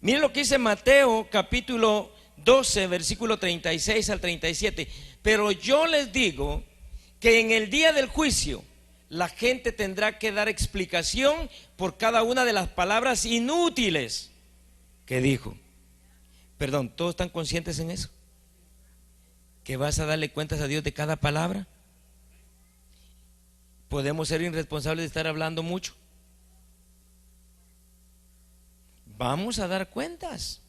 Miren lo que dice Mateo capítulo 12, versículo 36 al 37. Pero yo les digo que en el día del juicio la gente tendrá que dar explicación por cada una de las palabras inútiles que dijo. Perdón, ¿todos están conscientes en eso? ¿Que vas a darle cuentas a Dios de cada palabra? ¿Podemos ser irresponsables de estar hablando mucho? Vamos a dar cuentas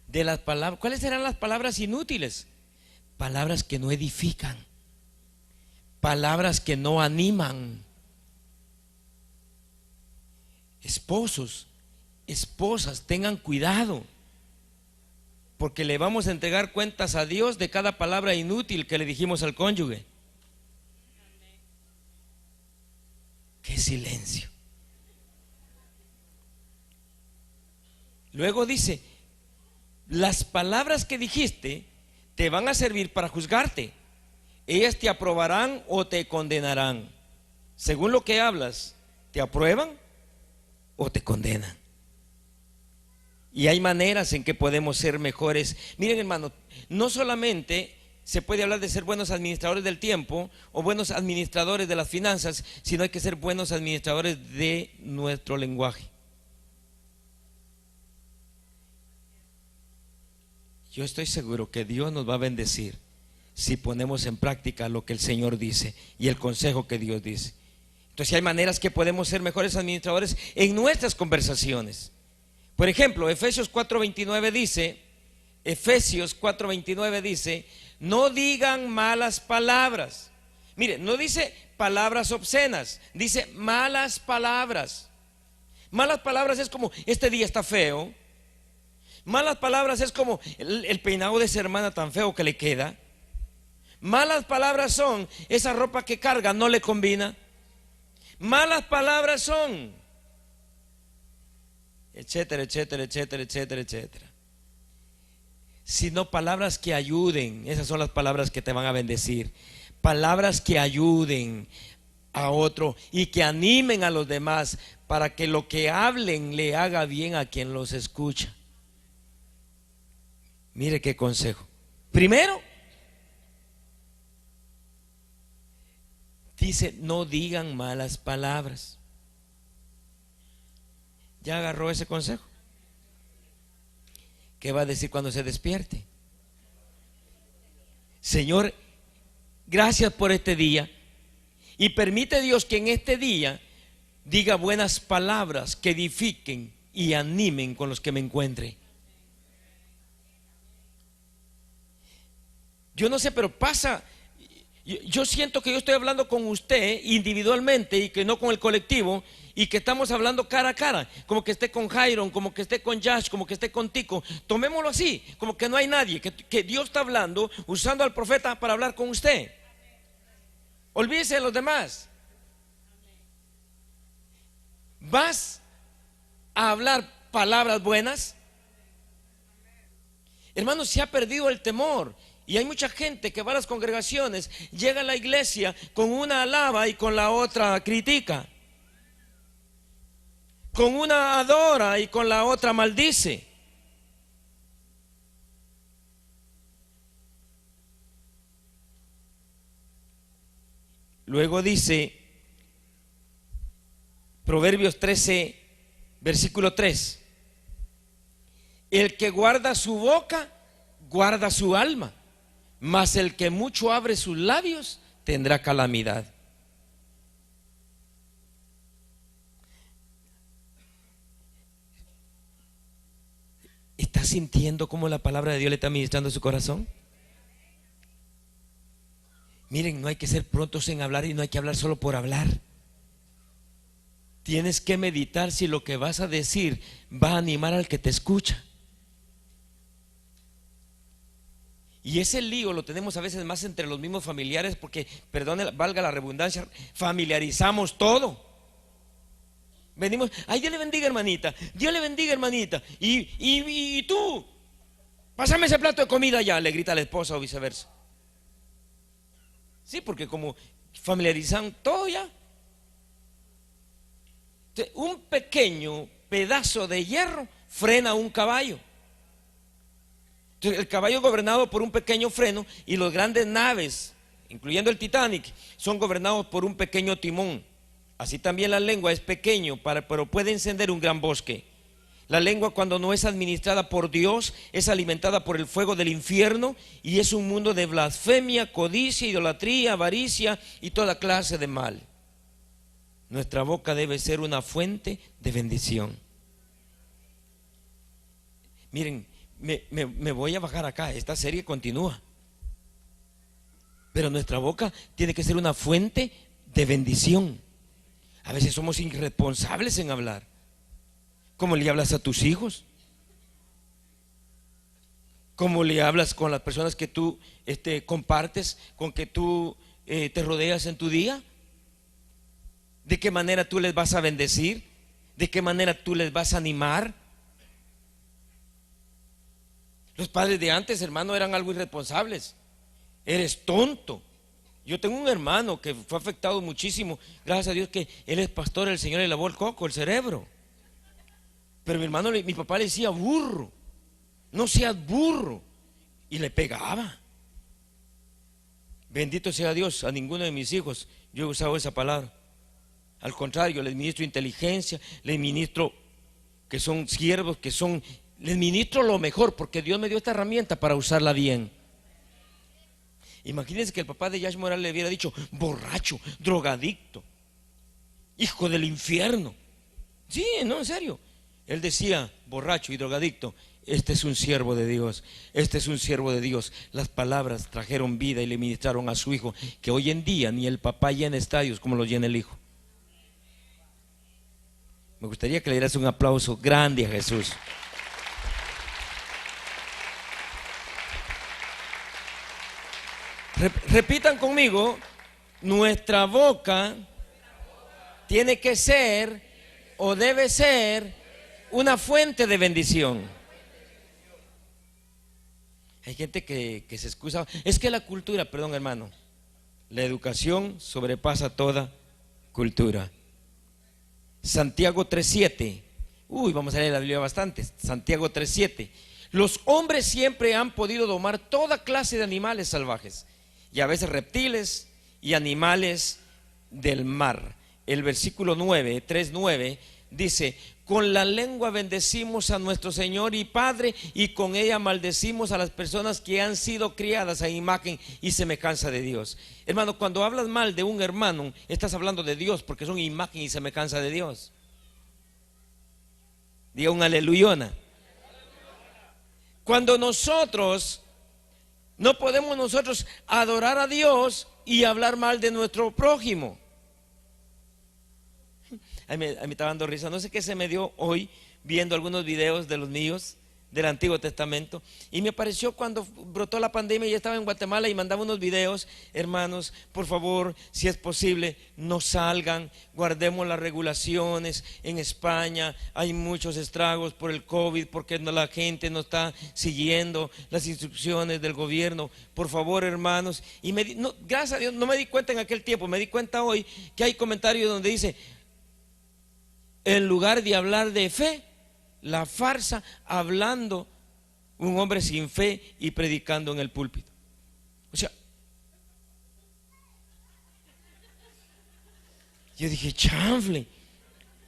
de las palabras. ¿Cuáles serán las palabras inútiles? Palabras que no edifican, palabras que no animan. Esposos, esposas, tengan cuidado, porque le vamos a entregar cuentas a Dios de cada palabra inútil que le dijimos al cónyuge. ¡Qué silencio! Luego dice: las palabras que dijiste te van a servir para juzgarte. Ellas te aprobarán o te condenarán. Según lo que hablas, ¿te aprueban o te condenan? Y hay maneras en que podemos ser mejores. Miren, hermano, no solamente se puede hablar de ser buenos administradores del tiempo o buenos administradores de las finanzas, sino hay que ser buenos administradores de nuestro lenguaje. Yo estoy seguro que Dios nos va a bendecir si ponemos en práctica lo que el Señor dice y el consejo que Dios dice. Entonces hay maneras que podemos ser mejores administradores en nuestras conversaciones. Por ejemplo, Efesios 4:29 dice, no digan malas palabras. Mire, no dice palabras obscenas, dice malas palabras. Malas palabras es como: este día está feo. Malas palabras es como: el peinado de esa hermana tan feo que le queda. Malas palabras son: esa ropa que carga no le combina. Malas palabras son, etcétera, etcétera, etcétera, etcétera, etcétera. Sino palabras que ayuden. Esas son las palabras que te van a bendecir. Palabras que ayuden a otro y que animen a los demás, para que lo que hablen le haga bien a quien los escucha. Mire qué consejo. Primero, dice: no digan malas palabras. ¿Ya agarró ese consejo? ¿Qué va a decir cuando se despierte? Señor, gracias por este día, y permite, Dios, que en este día diga buenas palabras que edifiquen y animen con los que me encuentre. Yo no sé, pero pasa, yo siento que yo estoy hablando con usted individualmente y que no con el colectivo, y que estamos hablando cara a cara, como que esté con Jairon, como que esté con Yash, como que esté con Tico. Tomémoslo así, como que no hay nadie, que Dios está hablando, usando al profeta para hablar con usted. Olvídese de los demás. ¿Vas a hablar palabras buenas? Hermanos, se ha perdido el temor. Y hay mucha gente que va a las congregaciones, llega a la iglesia, con una alaba y con la otra critica, con una adora y con la otra maldice. Luego dice Proverbios 13, versículo 3: el que guarda su boca, guarda su alma, mas el que mucho abre sus labios tendrá calamidad. ¿Está sintiendo cómo la palabra de Dios le está ministrando su corazón? Miren, no hay que ser prontos en hablar y no hay que hablar solo por hablar. Tienes que meditar si lo que vas a decir va a animar al que te escucha. Y ese lío lo tenemos a veces más entre los mismos familiares, porque, perdone, valga la redundancia, familiarizamos todo. Venimos: ay, Dios le bendiga, hermanita, Dios le bendiga, hermanita, y tú, pásame ese plato de comida ya, le grita a la esposa, o viceversa. Sí, porque como familiarizan todo ya. Entonces, un pequeño pedazo de hierro frena un caballo. Entonces, el caballo es gobernado por un pequeño freno y las grandes naves, incluyendo el Titanic, son gobernados por un pequeño timón. Así también la lengua es pequeño, pero puede encender un gran bosque. La lengua, cuando no es administrada por Dios, es alimentada por el fuego del infierno y es un mundo de blasfemia, codicia, idolatría, avaricia y toda clase de mal. Nuestra boca debe ser una fuente de bendición. Miren, me voy a bajar acá, esta serie continúa. Pero nuestra boca tiene que ser una fuente de bendición. A veces somos irresponsables en hablar. ¿Cómo le hablas a tus hijos? ¿Cómo le hablas con las personas que tú compartes, con que tú te rodeas en tu día? ¿De qué manera tú les vas a bendecir? ¿De qué manera tú les vas a animar? Los padres de antes, hermano, eran algo irresponsables. Eres tonto. Yo tengo un hermano que fue afectado muchísimo. Gracias a Dios que él es pastor, el Señor le lavó el coco, el cerebro. Pero mi papá le decía burro. No seas burro. Y le pegaba. Bendito sea Dios, a ninguno de mis hijos yo he usado esa palabra. Al contrario, les ministro inteligencia, les ministro que son siervos, les ministro lo mejor, porque Dios me dio esta herramienta para usarla bien. Imagínense que el papá de Yash Morales le hubiera dicho borracho, drogadicto, hijo del infierno. Sí, no, en serio. Él decía borracho y drogadicto. Este es un siervo de Dios, este es un siervo de Dios. Las palabras trajeron vida y le ministraron a su hijo, que hoy en día ni el papá llena estadios como lo llena el hijo. Me gustaría que le dieras un aplauso grande a Jesús. Repitan conmigo: nuestra boca tiene que ser o debe ser una fuente de bendición. Hay gente que se excusa. Es que la cultura, perdón hermano, la educación sobrepasa toda cultura. Santiago 3:7. Vamos a leer la Biblia bastante. Santiago 3:7. Los hombres siempre han podido domar toda clase de animales salvajes, y a veces reptiles y animales del mar. El versículo 3:9 dice: con la lengua bendecimos a nuestro Señor y Padre, y con ella maldecimos a las personas que han sido criadas a imagen y semejanza de Dios. Hermano, cuando hablas mal de un hermano, estás hablando de Dios, porque son imagen y semejanza de Dios. Diga un aleluyona. Cuando no podemos nosotros adorar a Dios y hablar mal de nuestro prójimo. A mí estaba dando risa, no sé qué se me dio hoy viendo algunos videos de los míos del Antiguo Testamento, y me apareció cuando brotó la pandemia. Yo estaba en Guatemala y mandaba unos videos. Hermanos, por favor, si es posible, no salgan, guardemos las regulaciones. En España hay muchos estragos por el COVID, porque la gente no está siguiendo las instrucciones del gobierno. Por favor, hermanos. Y gracias a Dios no me di cuenta en aquel tiempo, me di cuenta hoy que hay comentarios donde dice: en lugar de hablar de fe, la farsa, hablando un hombre sin fe y predicando en el púlpito. O sea, yo dije, chanfle.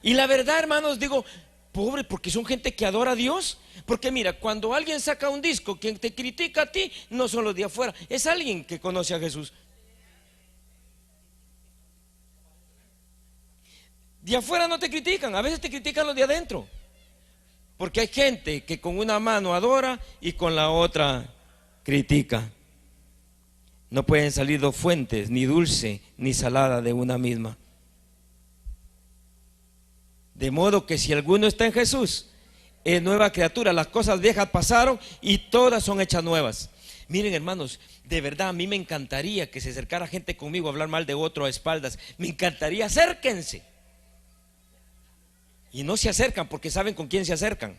Y la verdad, hermanos, digo, pobre, porque son gente que adora a Dios. Porque mira, cuando alguien saca un disco, quien te critica a ti no son los de afuera, es alguien que conoce a Jesús. De afuera no te critican, a veces te critican los de adentro. Porque hay gente que con una mano adora y con la otra critica. No pueden salir dos fuentes, ni dulce ni salada, de una misma. De modo que si alguno está en Jesús, es nueva criatura. Las cosas viejas pasaron y todas son hechas nuevas. Miren, hermanos, de verdad a mí me encantaría que se acercara gente conmigo a hablar mal de otro a espaldas. Me encantaría, acérquense. Y no se acercan porque saben con quién se acercan.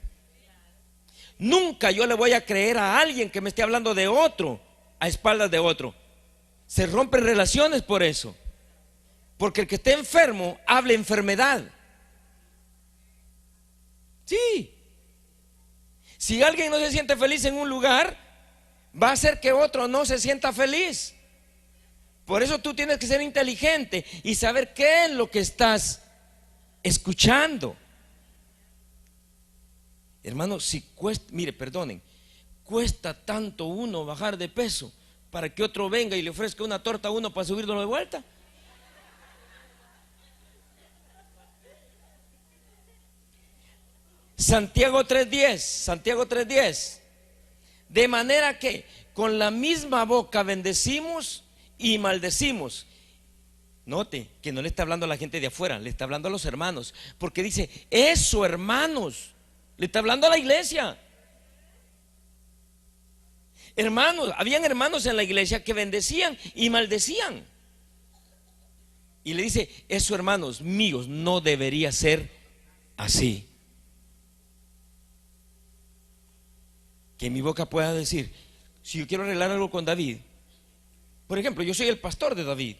Nunca yo le voy a creer a alguien que me esté hablando de otro a espaldas de otro. Se rompen relaciones por eso. Porque el que esté enfermo habla enfermedad. Sí. Si alguien no se siente feliz en un lugar, va a hacer que otro no se sienta feliz. Por eso tú tienes que ser inteligente y saber qué es lo que estás escuchando. Hermano, si cuesta, mire, perdonen, cuesta tanto uno bajar de peso para que otro venga y le ofrezca una torta a uno para subirlo de vuelta. Santiago 3:10, de manera que con la misma boca bendecimos y maldecimos. Note que no le está hablando a la gente de afuera, le está hablando a los hermanos, porque dice, eso, hermanos, le está hablando a la iglesia. Hermanos, habían hermanos en la iglesia que bendecían y maldecían. Y le dice, eso, hermanos míos, no debería ser así. Que mi boca pueda decir, si yo quiero arreglar algo con David, por ejemplo, yo soy el pastor de David,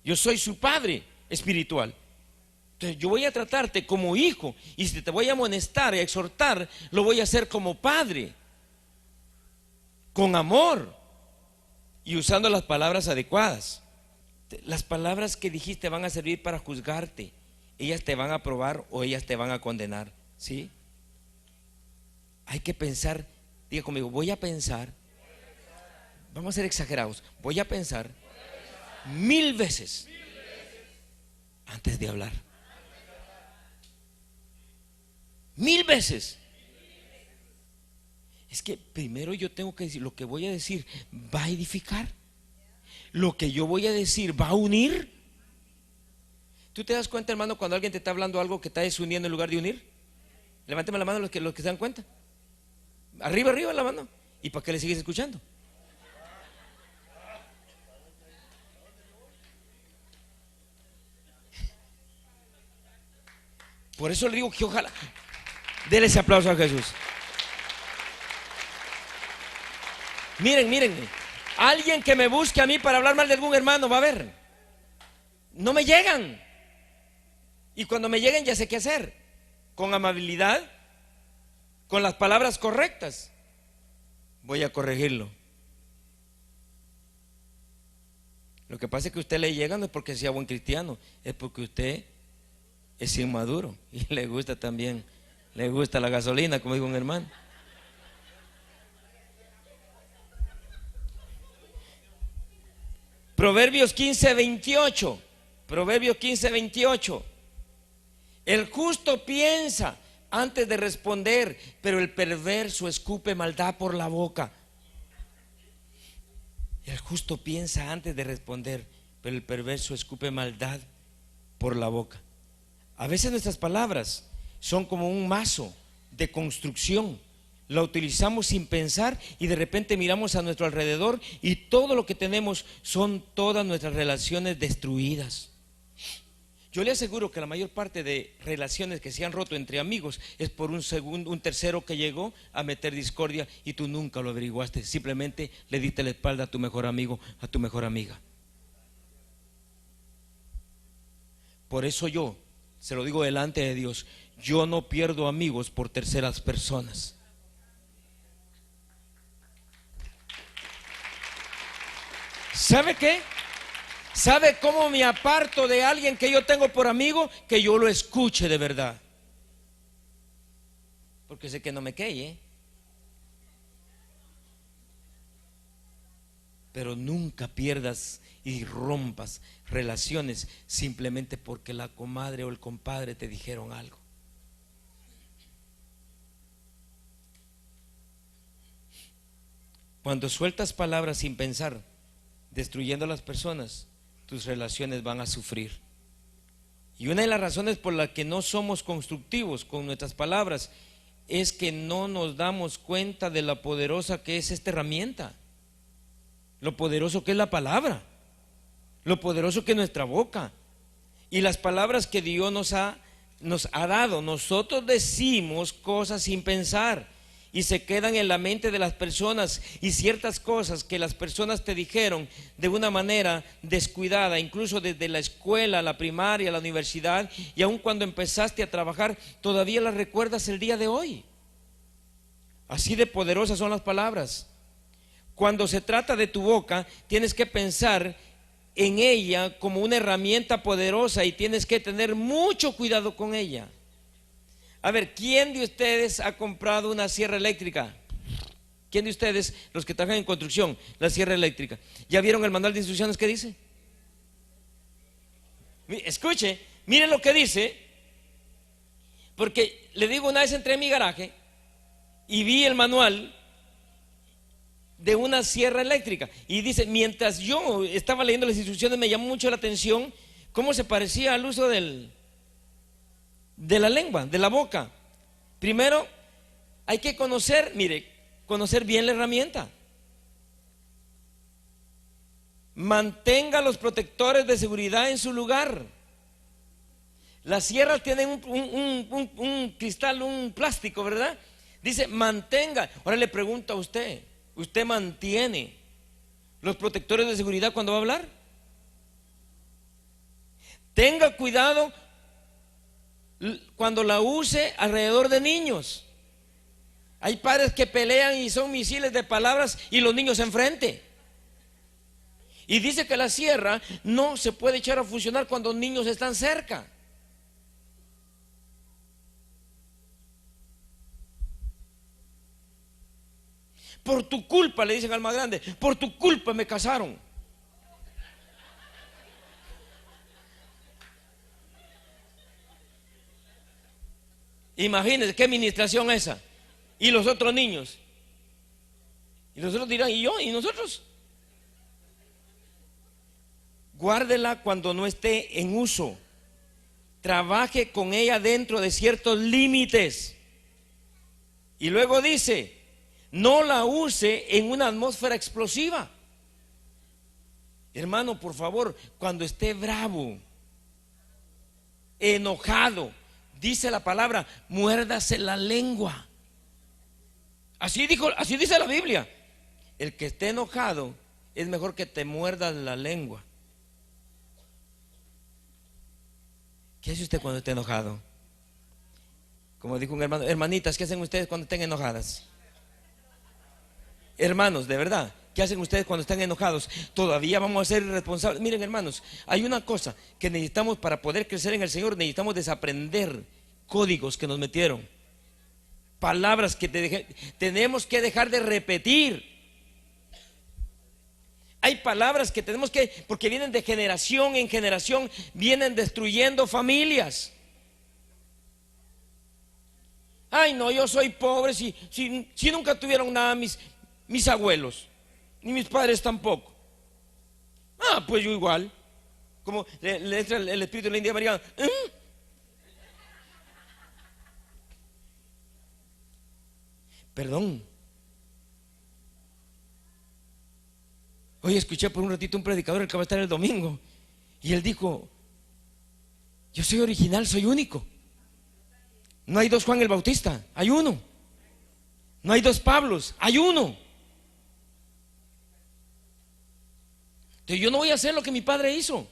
yo soy su padre espiritual. Entonces yo voy a tratarte como hijo, y si te voy a amonestar y a exhortar, lo voy a hacer como padre, con amor y usando las palabras adecuadas. Las palabras que dijiste van a servir para juzgarte. Ellas te van a aprobar o ellas te van a condenar, ¿sí? Hay que pensar. Diga conmigo, voy a pensar. Vamos a ser exagerados. Voy a pensar 1000 veces antes de hablar. 1000 veces. Es que primero yo tengo que decir, lo que voy a decir va a edificar. Lo que yo voy a decir va a unir. ¿Tú te das cuenta, hermano, cuando alguien te está hablando algo que está desuniendo en lugar de unir? Levánteme la mano los que se dan cuenta. Arriba la mano. ¿Y para qué le sigues escuchando? Por eso le digo que ojalá. Dele ese aplauso a Jesús. Miren, alguien que me busque a mí para hablar mal de algún hermano va a ver. No me llegan. Y cuando me lleguen ya sé qué hacer. Con amabilidad, con las palabras correctas, voy a corregirlo. Lo que pasa es que a usted le llega no es porque sea buen cristiano, es porque usted es inmaduro y le gusta también, le gusta la gasolina, como dijo un hermano. Proverbios 15:28. Proverbios 15:28. El justo piensa antes de responder, pero el perverso escupe maldad por la boca. El justo piensa antes de responder, pero el perverso escupe maldad por la boca. A veces nuestras palabras son como un mazo de construcción. La utilizamos sin pensar y de repente miramos a nuestro alrededor y todo lo que tenemos son todas nuestras relaciones destruidas. Yo le aseguro que la mayor parte de relaciones que se han roto entre amigos es por un tercero que llegó a meter discordia y tú nunca lo averiguaste. Simplemente le diste la espalda a tu mejor amigo, a tu mejor amiga. Por eso yo, se lo digo delante de Dios, yo no pierdo amigos por terceras personas. ¿Sabe qué? ¿Sabe cómo me aparto de alguien que yo tengo por amigo? Que yo lo escuche de verdad. Porque sé que no me queye. Pero nunca pierdas y rompas relaciones simplemente porque la comadre o el compadre te dijeron algo. Cuando sueltas palabras sin pensar, destruyendo a las personas, tus relaciones van a sufrir. Y una de las razones por las que no somos constructivos con nuestras palabras es que no nos damos cuenta de lo poderosa que es esta herramienta, lo poderoso que es la palabra, lo poderoso que es nuestra boca y las palabras que Dios nos ha dado. Nosotros decimos cosas sin pensar y se quedan en la mente de las personas, y ciertas cosas que las personas te dijeron de una manera descuidada, incluso desde la escuela, la primaria, la universidad, y aun cuando empezaste a trabajar, todavía las recuerdas el día de hoy. Así de poderosas son las palabras. Cuando se trata de tu boca, tienes que pensar en ella como una herramienta poderosa y tienes que tener mucho cuidado con ella. A ver, ¿quién de ustedes ha comprado una sierra eléctrica? ¿Quién de ustedes, los que trabajan en construcción, la sierra eléctrica? ¿Ya vieron el manual de instrucciones que dice? Escuche, miren lo que dice, porque le digo, una vez entré en mi garaje y vi el manual de una sierra eléctrica y dice, mientras yo estaba leyendo las instrucciones, me llamó mucho la atención cómo se parecía al uso de la lengua, de la boca. Primero hay que conocer, mire, conocer bien la herramienta. Mantenga los protectores de seguridad en su lugar. Las sierras tienen un cristal, un plástico, ¿verdad? Dice mantenga. Ahora le pregunto a usted, ¿usted mantiene los protectores de seguridad cuando va a hablar? Tenga cuidado cuando la use alrededor de niños. Hay padres que pelean y son misiles de palabras y los niños enfrente. Y dice que la sierra no se puede echar a funcionar cuando los niños están cerca. Por tu culpa, le dicen al más grande, por tu culpa me casaron. Imagínense qué administración esa. Y los otros niños. Y los otros dirán, ¿y yo? ¿Y nosotros? Guárdela cuando no esté en uso. Trabaje con ella dentro de ciertos límites. Y luego dice, no la use en una atmósfera explosiva. Hermano, por favor, cuando esté bravo, enojado, dice la palabra, muérdase la lengua. Así dice la Biblia. El que esté enojado es mejor que te muerdas la lengua. ¿Qué hace usted cuando esté enojado? Como dijo un hermano, hermanitas, ¿qué hacen ustedes cuando estén enojadas? Hermanos, de verdad, ¿qué hacen ustedes cuando están enojados? Todavía vamos a ser responsables. Miren, hermanos, hay una cosa que necesitamos para poder crecer en el Señor. Necesitamos desaprender códigos que nos metieron, palabras que tenemos que dejar de repetir. Hay palabras que tenemos que, porque vienen de generación en generación, vienen destruyendo familias. Ay, no, yo soy pobre, si nunca tuvieron nada mis abuelos, ni mis padres tampoco. Ah, pues yo igual. Como le entra el espíritu de la India María. Perdón. Hoy escuché por un ratito un predicador, el que va a estar el domingo, y él dijo, yo soy original, soy único. No hay dos Juan el Bautista, hay uno. No hay dos Pablos, hay uno. Entonces yo no voy a hacer lo que mi padre hizo.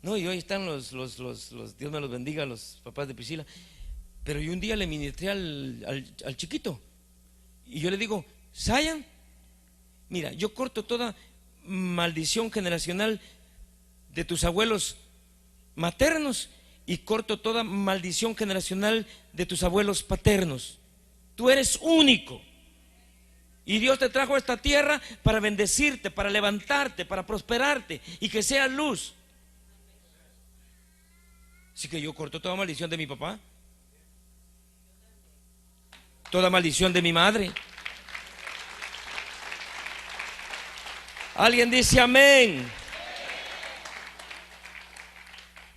No, y hoy están los Dios me los bendiga, los papás de Priscila. Pero yo un día le ministré al chiquito y yo le digo, Sayan, mira, yo corto toda maldición generacional de tus abuelos maternos y corto toda maldición generacional de tus abuelos paternos. Tú eres único y Dios te trajo a esta tierra para bendecirte, para levantarte, para prosperarte y que seas luz. Así que yo corto toda maldición de mi papá, toda maldición de mi madre. Alguien dice amén.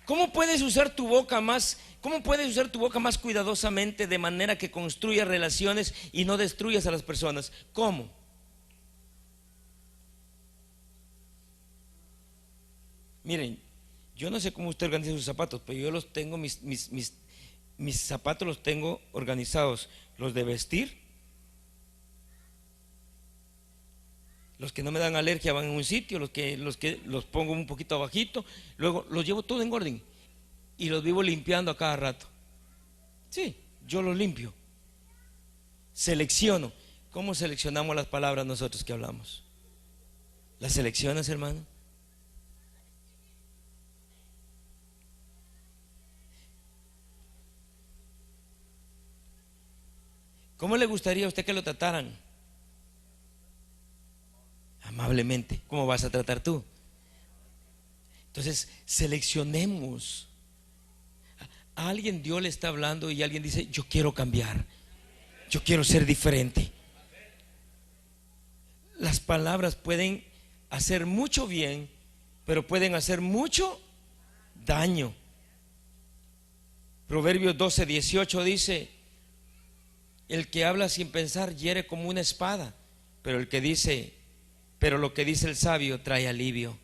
¿Cómo puedes usar tu boca más cuidadosamente de manera que construyas relaciones y no destruyas a las personas? ¿Cómo? Miren, Yo no sé cómo usted organiza sus zapatos, pero yo los tengo, mis zapatos los tengo organizados. Los de vestir, los que no me dan alergia van en un sitio, los que los pongo un poquito abajito, luego los llevo todo en orden y los vivo limpiando a cada rato. Sí, yo los limpio. Selecciono. ¿Cómo seleccionamos las palabras nosotros que hablamos? ¿Las seleccionas, hermano? ¿Cómo le gustaría a usted que lo trataran? Amablemente. ¿Cómo vas a tratar tú? Entonces, seleccionemos. A alguien Dios le está hablando y alguien dice: yo quiero cambiar, yo quiero ser diferente. Las palabras pueden hacer mucho bien, pero pueden hacer mucho daño. Proverbios 12:18 dice: el que habla sin pensar hiere como una espada, pero lo que dice el sabio trae alivio.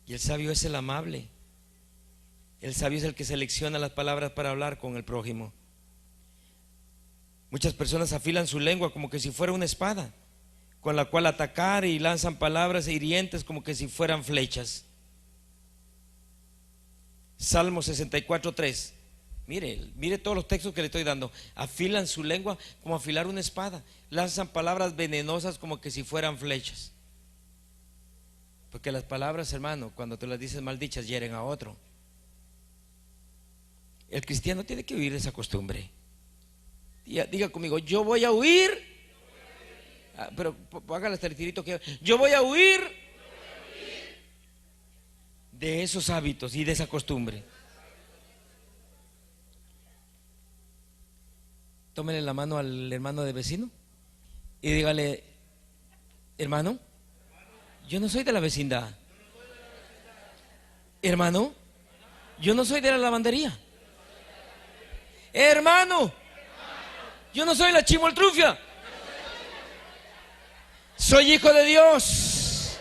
Y el sabio es el amable. El sabio es el que selecciona las palabras para hablar con el prójimo. Muchas personas afilan su lengua como que si fuera una espada, con la cual atacar, y lanzan palabras hirientes como que si fueran flechas. Salmo 64:3. Mire todos los textos que le estoy dando. Afilan su lengua como afilar una espada, lanzan palabras venenosas como que si fueran flechas. Porque las palabras, hermano, cuando tú las dices maldichas, hieren a otro. El cristiano tiene que huir de esa costumbre. Diga conmigo: yo voy a huir. Pero hágale hasta el tirito que yo voy a huir de esos hábitos y de esa costumbre. Tómele la mano al hermano de vecino y dígale: hermano, yo no soy de la vecindad. Hermano, yo no soy de la lavandería. Hermano, yo no soy la chimoltrufia. Soy hijo de Dios.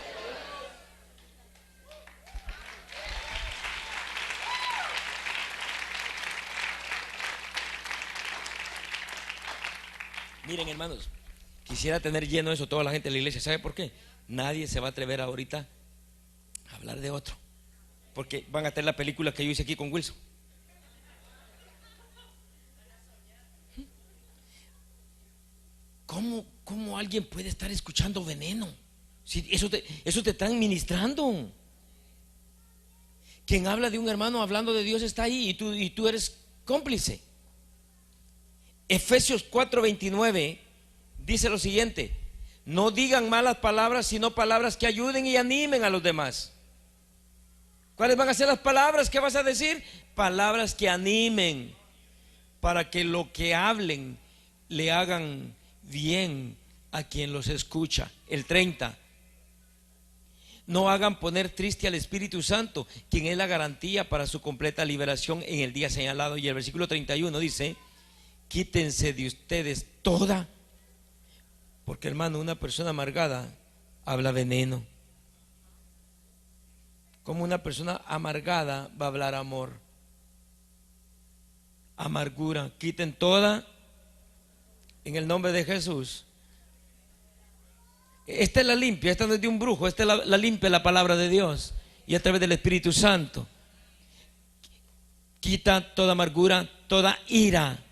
Miren, hermanos, quisiera tener lleno eso toda la gente de la iglesia. ¿Sabe por qué? Nadie se va a atrever ahorita a hablar de otro, porque van a tener la película que yo hice aquí con Wilson. ¿Cómo alguien puede estar escuchando veneno? Si eso te están ministrando. Quien habla de un hermano hablando de Dios está ahí y tú eres cómplice. Efesios 4:29 dice lo siguiente: no digan malas palabras, sino palabras que ayuden y animen a los demás. ¿Cuáles van a ser las palabras que vas a decir? Palabras que animen, para que lo que hablen le hagan bien a quien los escucha. El 30: no hagan poner triste al Espíritu Santo, quien es la garantía para su completa liberación en el día señalado. Y el versículo 31 dice: quítense de ustedes toda, porque hermano, una persona amargada habla veneno. Como una persona amargada va a hablar amor? Amargura. Quiten toda en el nombre de Jesús. Esta es la limpia, esta no es de un brujo, esta es la limpia, la palabra de Dios, y a través del Espíritu Santo. Quita toda amargura, toda ira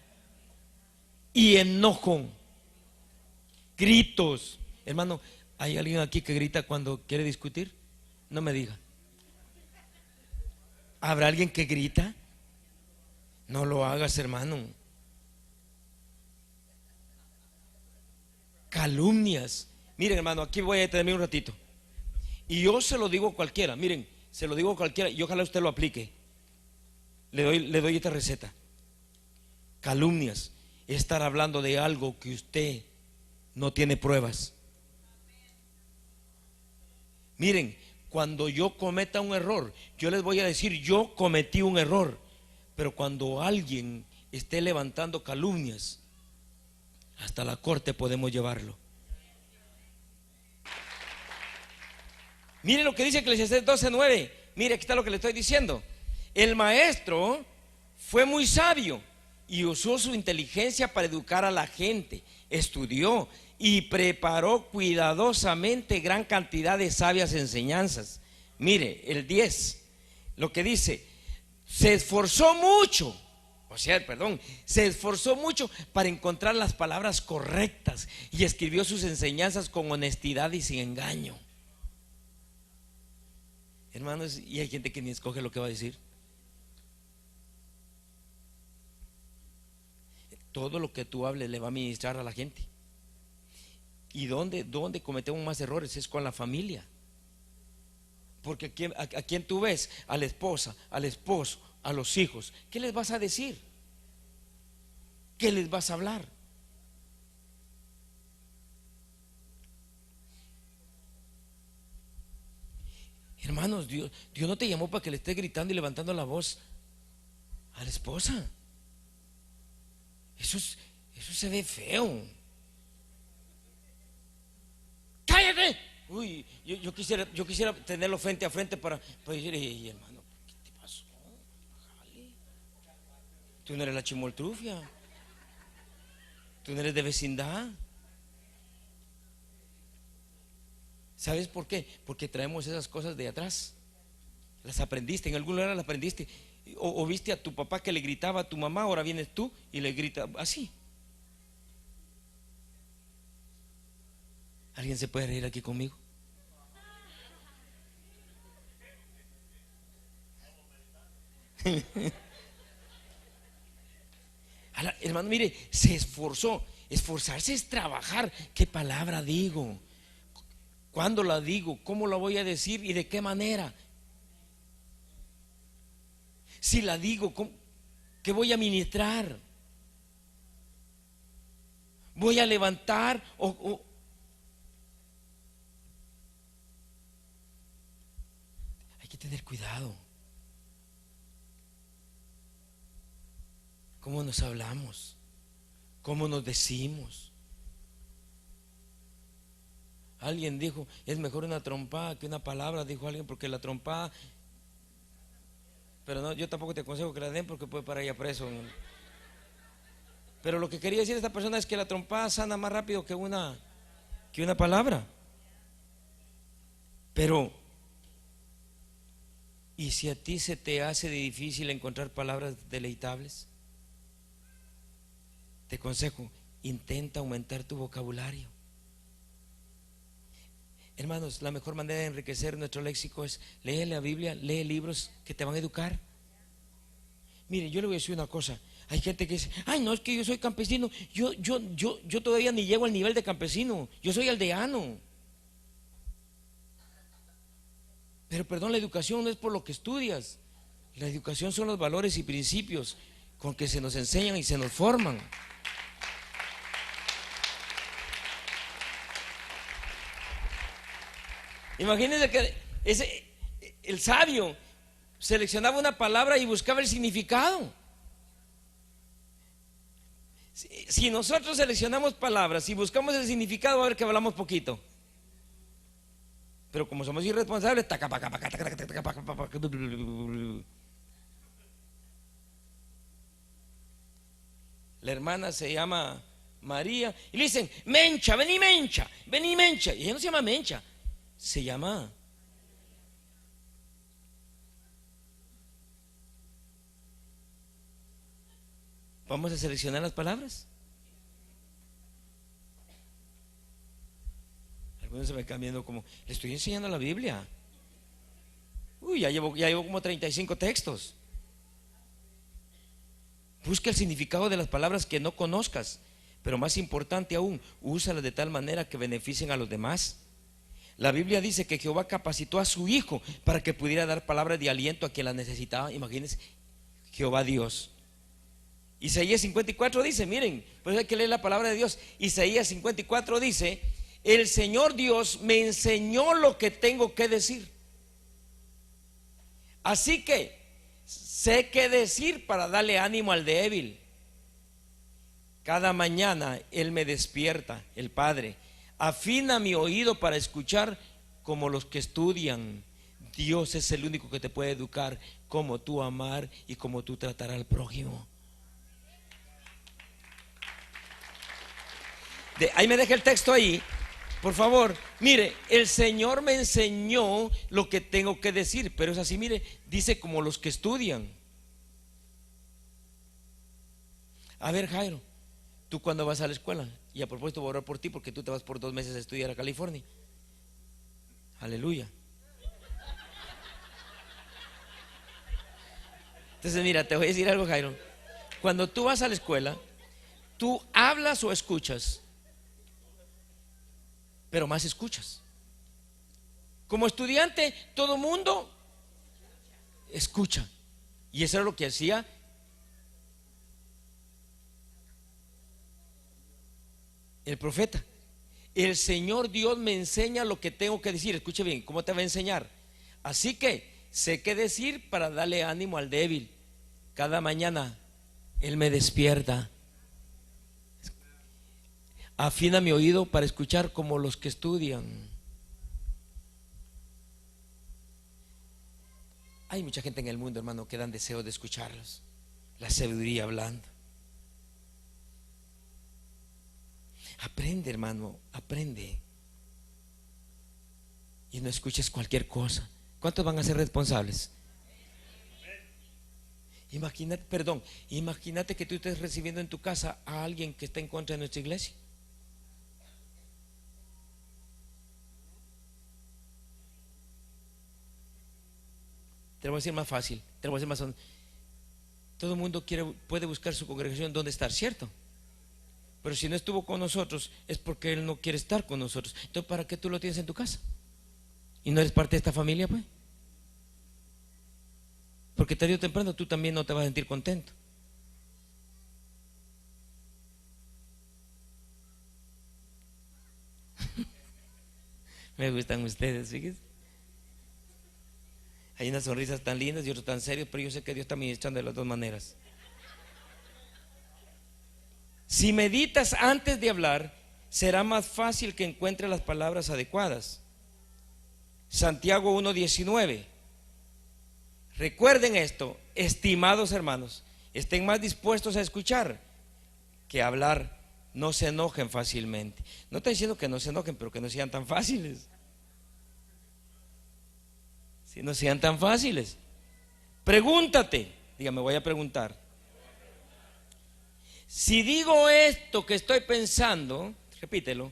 y enojo, gritos. Hermano, ¿hay alguien aquí que grita cuando quiere discutir? No me diga. ¿Habrá alguien que grita? No lo hagas, hermano. Calumnias. Miren, hermano, aquí voy a detenerme un ratito. Y yo se lo digo a cualquiera. Miren, se lo digo a cualquiera y ojalá usted lo aplique. Le doy esta receta. Calumnias: estar hablando de algo que usted no tiene pruebas. Miren, cuando yo cometa un error, yo les voy a decir: yo cometí un error. Pero cuando alguien esté levantando calumnias, hasta la corte podemos llevarlo. Miren lo que dice Eclesiastés 12:9: mire, aquí está lo que le estoy diciendo. El maestro fue muy sabio y usó su inteligencia para educar a la gente. Estudió y preparó cuidadosamente gran cantidad de sabias enseñanzas. Mire, el 10, lo que dice, se esforzó mucho. O sea, perdón, se esforzó mucho para encontrar las palabras correctas y escribió sus enseñanzas con honestidad y sin engaño. Hermanos, y hay gente que ni escoge lo que va a decir. Todo lo que tú hables le va a ministrar a la gente. ¿Y dónde cometemos más errores? Es con la familia. Porque a quién tú ves, a la esposa, al esposo, a los hijos, ¿qué les vas a decir? ¿Qué les vas a hablar? Hermanos, Dios no te llamó para que le estés gritando y levantando la voz a la esposa. Eso se ve feo. ¡Cállate! Uy, yo quisiera tenerlo frente a frente para decir, hey, hermano, ¿qué te pasó? Bájale. Tú no eres la chimoltrufia. Tú no eres de vecindad. ¿Sabes por qué? Porque traemos esas cosas de atrás. Las aprendiste, en algún lugar las aprendiste. O viste a tu papá que le gritaba a tu mamá, ahora vienes tú y le grita así. ¿Alguien se puede reír aquí conmigo? Hermano, mire, se esforzó. Esforzarse es trabajar. ¿Qué palabra digo? ¿Cuándo la digo? ¿Cómo la voy a decir? ¿Y de qué manera? Si la digo, ¿qué voy a ministrar? ¿Voy a levantar Hay que tener cuidado. ¿Cómo nos hablamos? ¿Cómo nos decimos? Alguien dijo, es mejor una trompada que una palabra, dijo alguien, porque la trompada, pero no, yo tampoco te aconsejo que la den porque puede parar ya preso. Pero lo que quería decir esta persona es que la trompada sana más rápido que una palabra. Pero, ¿y si a ti se te hace difícil encontrar palabras deleitables? Te aconsejo, intenta aumentar tu vocabulario. Hermanos, la mejor manera de enriquecer nuestro léxico es leer la Biblia, lee libros que te van a educar. Mire, yo le voy a decir una cosa. Hay gente que dice, ay, no, es que yo soy campesino. Yo todavía ni llego al nivel de campesino. Yo soy aldeano. Pero perdón, la educación no es por lo que estudias. La educación son los valores y principios con que se nos enseñan y se nos forman. Imagínense que el sabio seleccionaba una palabra y buscaba el significado. Si nosotros seleccionamos palabras y buscamos el significado, va a ver que hablamos poquito. Pero como somos irresponsables, la hermana se llama María y le dicen, Mencha, vení Mencha, vení Mencha. Y ella no se llama Mencha, se llama. Vamos a seleccionar las palabras. Algunos se me quedan viendo como, le estoy enseñando la Biblia. Uy, ya llevo como 35 textos. Busca el significado de las palabras que no conozcas, pero más importante aún, úsalas de tal manera que beneficien a los demás. La Biblia dice que Jehová capacitó a su hijo para que pudiera dar palabras de aliento a quien las necesitaba. Imagínense, Jehová Dios. Isaías 54 dice, miren, pues hay que leer la palabra de Dios. Isaías 54 dice, el Señor Dios me enseñó lo que tengo que decir. Así que sé qué decir para darle ánimo al débil. Cada mañana Él me despierta, el Padre, afina mi oído para escuchar como los que estudian. Dios es el único que te puede educar cómo tú amar y cómo tú tratar al prójimo. Ahí me deja el texto ahí, por favor. Mire, el Señor me enseñó lo que tengo que decir, pero es así, mire, dice como los que estudian. A ver, Jairo, tú cuando vas a la escuela, y a propósito voy a orar por ti porque tú te vas por 2 meses a estudiar a California. Aleluya. Entonces mira, te voy a decir algo, Jairo. Cuando tú vas a la escuela, tú hablas o escuchas, pero más escuchas. Como estudiante, todo mundo escucha. Y eso era lo que hacía el profeta. El Señor Dios me enseña lo que tengo que decir. Escuche bien, ¿cómo te va a enseñar? Así que sé qué decir para darle ánimo al débil. Cada mañana Él me despierta. Afina mi oído para escuchar como los que estudian. Hay mucha gente en el mundo, hermano, que dan deseo de escucharlos. La sabiduría hablando. Aprende, hermano, aprende. Y no escuches cualquier cosa. ¿Cuántos van a ser responsables? Imagínate que tú estés recibiendo en tu casa a alguien que está en contra de nuestra iglesia. Te lo voy a decir más fácil, te lo voy a decir más. Todo el mundo puede buscar su congregación donde estar, ¿cierto? Pero si no estuvo con nosotros es porque Él no quiere estar con nosotros. Entonces, ¿para qué tú lo tienes en tu casa? ¿Y no eres parte de esta familia, pues? Porque tarde o temprano tú también no te vas a sentir contento. Me gustan ustedes, fíjense. Hay unas sonrisas tan lindas y otros tan serios, pero yo sé que Dios está ministrando de las dos maneras. Si meditas antes de hablar, será más fácil que encuentres las palabras adecuadas. Santiago 1:19. Recuerden esto, estimados hermanos, estén más dispuestos a escuchar que a hablar. No se enojen fácilmente. No estoy diciendo que no se enojen, pero que no sean tan fáciles. Si no sean tan fáciles. Pregúntate, dígame, voy a preguntar. Si digo esto que estoy pensando, repítelo.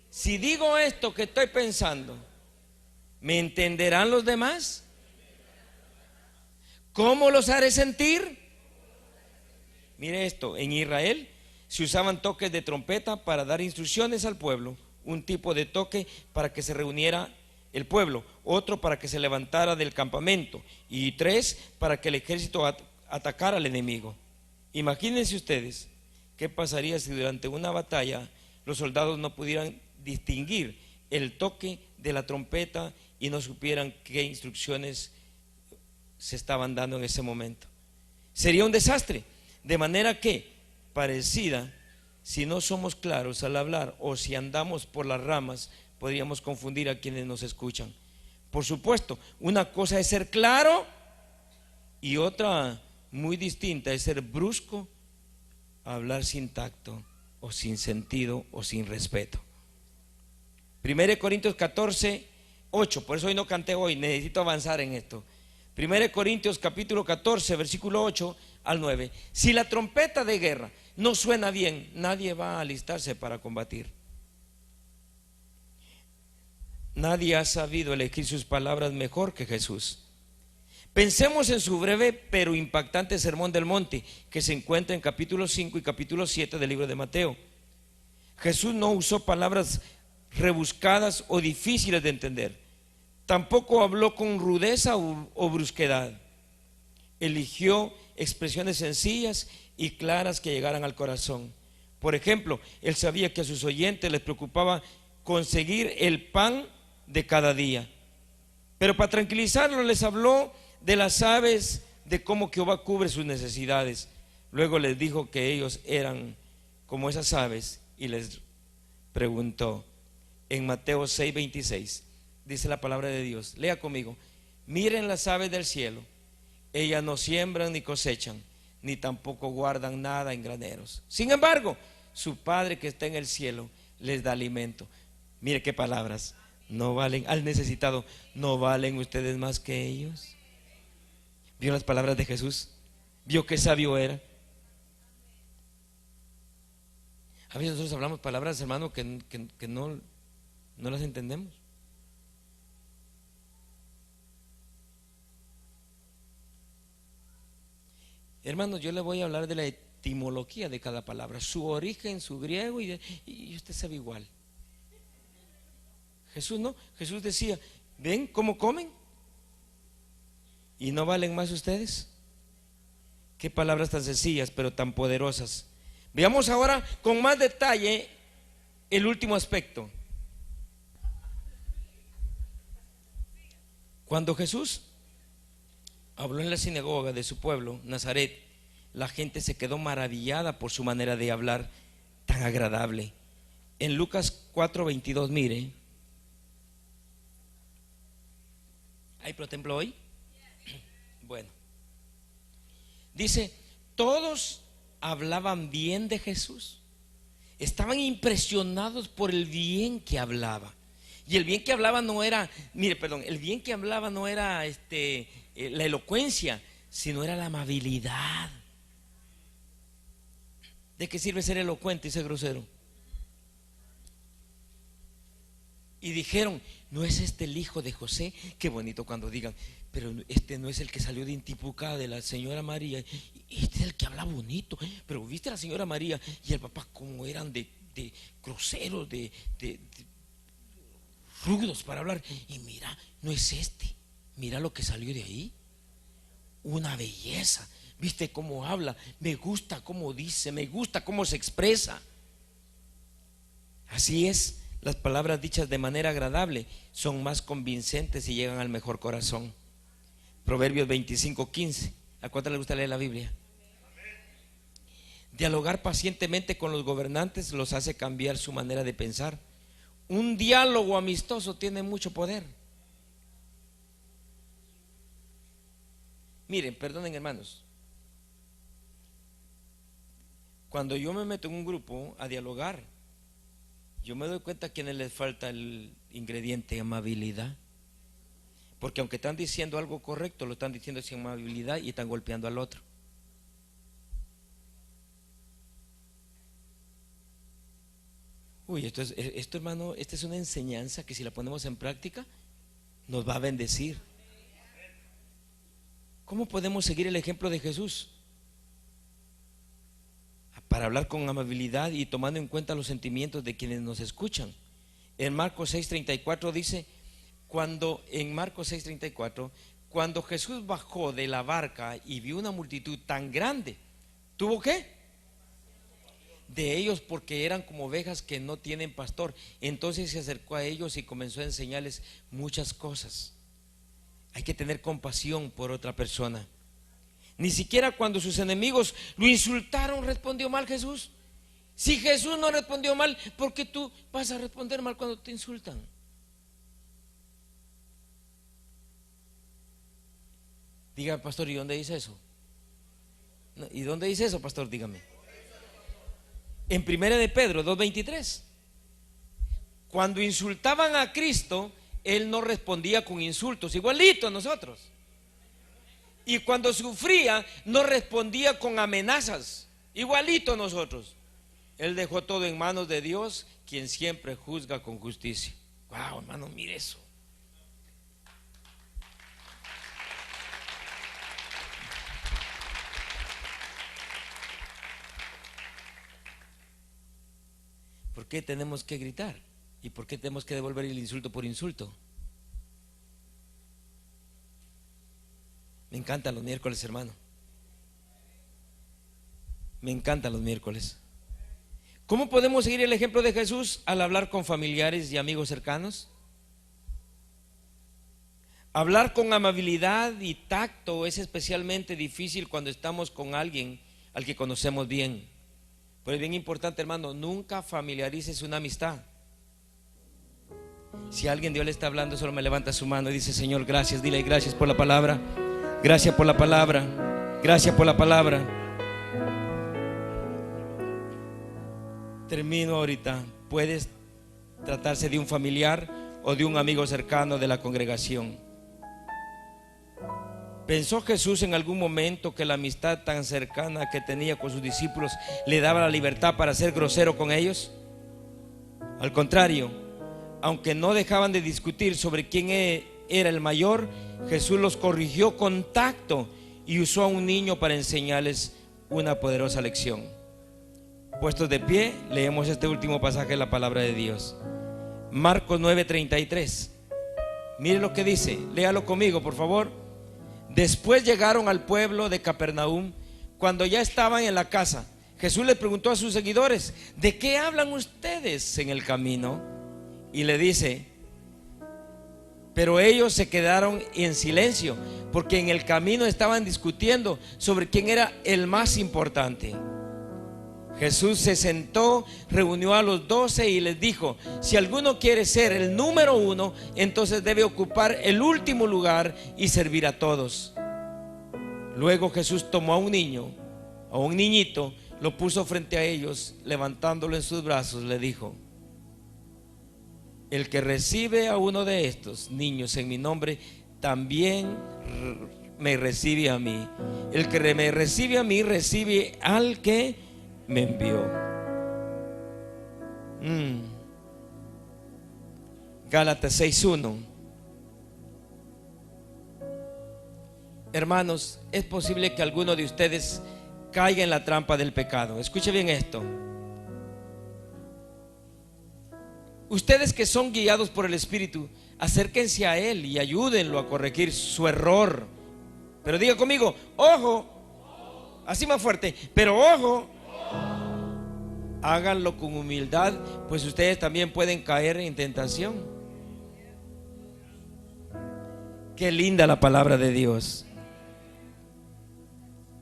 Si digo esto que estoy pensando, ¿me entenderán los demás? ¿Cómo los haré sentir? Mire esto, en Israel se usaban toques de trompeta para dar instrucciones al pueblo, un tipo de toque para que se reuniera el pueblo, otro para que se levantara del campamento y 3 para que el ejército atacara al enemigo. Imagínense ustedes qué pasaría si durante una batalla los soldados no pudieran distinguir el toque de la trompeta y no supieran qué instrucciones se estaban dando en ese momento. Sería un desastre. De manera que, parecida, si no somos claros al hablar o si andamos por las ramas, podríamos confundir a quienes nos escuchan. Por supuesto, una cosa es ser claro y otra muy distinta es ser brusco, hablar sin tacto o sin sentido o sin respeto. 1 Corintios 14:8, por eso hoy no canté hoy, necesito avanzar en esto. 1 Corintios capítulo 14, versículo 8 al 9. Si la trompeta de guerra no suena bien, nadie va a alistarse para combatir. Nadie ha sabido elegir sus palabras mejor que Jesús. Pensemos en su breve pero impactante sermón del monte que se encuentra en capítulo 5 y capítulo 7 del libro de Mateo. Jesús no usó palabras rebuscadas o difíciles de entender. Tampoco habló con rudeza o brusquedad. Eligió expresiones sencillas y claras que llegaran al corazón. Por ejemplo, él sabía que a sus oyentes les preocupaba conseguir el pan de cada día. Pero para tranquilizarlos les habló de las aves, de cómo Jehová cubre sus necesidades. Luego les dijo que ellos eran como esas aves y les preguntó en Mateo 6:26. Dice la palabra de Dios, lea conmigo. Miren las aves del cielo, ellas no siembran ni cosechan, ni tampoco guardan nada en graneros. Sin embargo, su Padre que está en el cielo les da alimento. Mire qué palabras. No valen, al necesitado, ¿no valen ustedes más que ellos? ¿Vio las palabras de Jesús? ¿Vio qué sabio era? A veces nosotros hablamos palabras, hermano, que no las entendemos. Hermano, yo le voy a hablar de la etimología de cada palabra, su origen, su griego, y usted sabe igual. Jesús no, Jesús decía, ¿ven cómo comen? ¿Y no valen más ustedes? Qué palabras tan sencillas, pero tan poderosas. Veamos ahora con más detalle el último aspecto. Cuando Jesús habló en la sinagoga de su pueblo, Nazaret, la gente se quedó maravillada por su manera de hablar tan agradable. En Lucas 4:22, mire. ¿Hay pro templo hoy? Bueno, dice, todos hablaban bien de Jesús. Estaban impresionados por el bien que hablaba. Y el bien que hablaba no era, mire, perdón, el bien que hablaba no era la elocuencia, sino era la amabilidad. ¿De qué sirve ser elocuente y ser grosero? Y dijeron, ¿no es este el hijo de José? Qué bonito cuando digan, pero este no es el que salió de Intipucá, de la señora María. Este es el que habla bonito. Pero viste a la señora María y el papá como eran de groseros, de rudos para hablar. Y mira, no es este. Mira lo que salió de ahí. Una belleza. Viste cómo habla. Me gusta cómo dice. Me gusta cómo se expresa. Así es. Las palabras dichas de manera agradable son más convincentes y llegan al mejor corazón. Proverbios 25:15. ¿A cuánto le gusta leer la Biblia? Dialogar pacientemente con los gobernantes los hace cambiar su manera de pensar. Un diálogo amistoso tiene mucho poder. Miren, perdonen hermanos, cuando yo me meto en un grupo a dialogar, yo me doy cuenta a quienes les falta el ingrediente amabilidad. Porque aunque están diciendo algo correcto, lo están diciendo sin amabilidad y están golpeando al otro. Uy, esto hermano, esta es una enseñanza que si la ponemos en práctica, nos va a bendecir. ¿Cómo podemos seguir el ejemplo de Jesús? Para hablar con amabilidad y tomando en cuenta los sentimientos de quienes nos escuchan. En Marcos 6:34 dice, en Marcos 6:34, cuando Jesús bajó de la barca y vio una multitud tan grande, ¿tuvo qué? De ellos, porque eran como ovejas que no tienen pastor. Entonces se acercó a ellos y comenzó a enseñarles muchas cosas. Hay que tener compasión por otra persona. Ni siquiera cuando sus enemigos lo insultaron respondió mal Jesús. Si Jesús no respondió mal, ¿por qué tú vas a responder mal cuando te insultan? Diga, pastor, ¿y dónde dice eso? ¿Y dónde dice eso, pastor? Dígame. En 1 de Pedro 2:23. Cuando insultaban a Cristo, Él no respondía con insultos, igualito a nosotros. Y cuando sufría, no respondía con amenazas, igualito a nosotros. Él dejó todo en manos de Dios, quien siempre juzga con justicia. Wow, hermano, mire eso. ¿Por qué tenemos que gritar? ¿Y por qué tenemos que devolver el insulto por insulto? Me encantan los miércoles, hermano. Me encantan los miércoles. ¿Cómo podemos seguir el ejemplo de Jesús al hablar con familiares y amigos cercanos? Hablar con amabilidad y tacto es especialmente difícil cuando estamos con alguien al que conocemos bien. Pero es bien importante, hermano, nunca familiarices una amistad. Si alguien Dios le está hablando, solo me levanta su mano y dice: Señor, gracias. Dile: gracias por la palabra. Gracias por la palabra. Gracias por la palabra. Termino ahorita. Puedes tratarse de un familiar o de un amigo cercano de la congregación. ¿Pensó Jesús en algún momento que la amistad tan cercana que tenía con sus discípulos le daba la libertad para ser grosero con ellos? Al contrario, aunque no dejaban de discutir sobre quién era el mayor, Jesús los corrigió con tacto y usó a un niño para enseñarles una poderosa lección. Puestos de pie, leemos este último pasaje de la palabra de Dios. Marcos 9:33. Mire lo que dice, léalo conmigo, por favor. Después llegaron al pueblo de Capernaum. Cuando ya estaban en la casa, Jesús le preguntó a sus seguidores: ¿de qué hablan ustedes en el camino? Y le dice, pero ellos se quedaron en silencio, porque en el camino estaban discutiendo sobre quién era el más importante. Jesús se sentó, reunió a los 12 y les dijo: si alguno quiere ser el número 1, entonces debe ocupar el último lugar y servir a todos. Luego Jesús tomó a un niñito, lo puso frente a ellos, levantándolo en sus brazos, le dijo: el que recibe a uno de estos niños en mi nombre, también me recibe a mí. El que me recibe a mí, recibe al que me envió. Gálatas 6:1. Hermanos, es posible que alguno de ustedes caiga en la trampa del pecado. Escuche bien esto. Ustedes que son guiados por el Espíritu, acérquense a Él y ayúdenlo a corregir su error. Pero diga conmigo: ojo. Así más fuerte: pero ojo. Háganlo con humildad, pues ustedes también pueden caer en tentación. Qué linda la palabra de Dios.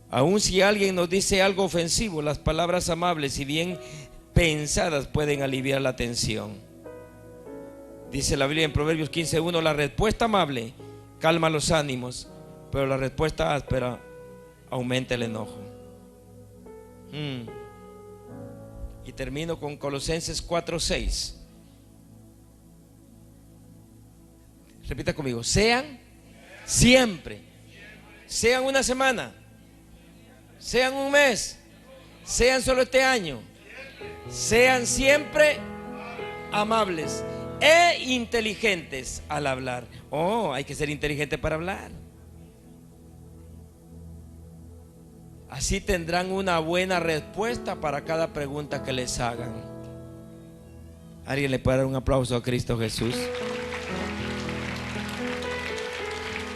Aun si alguien nos dice algo ofensivo, las palabras amables y bien pensadas pueden aliviar la tensión. Dice la Biblia en Proverbios 15:1: la respuesta amable calma los ánimos, pero la respuesta áspera aumenta el enojo. Y termino con Colosenses 4:6. Repita conmigo: sean siempre, sean una semana, sean un mes, sean solo este año, sean siempre amables e inteligentes al hablar. Oh, hay que ser inteligente para hablar. Así tendrán una buena respuesta para cada pregunta que les hagan. ¿Alguien le puede dar un aplauso a Cristo Jesús?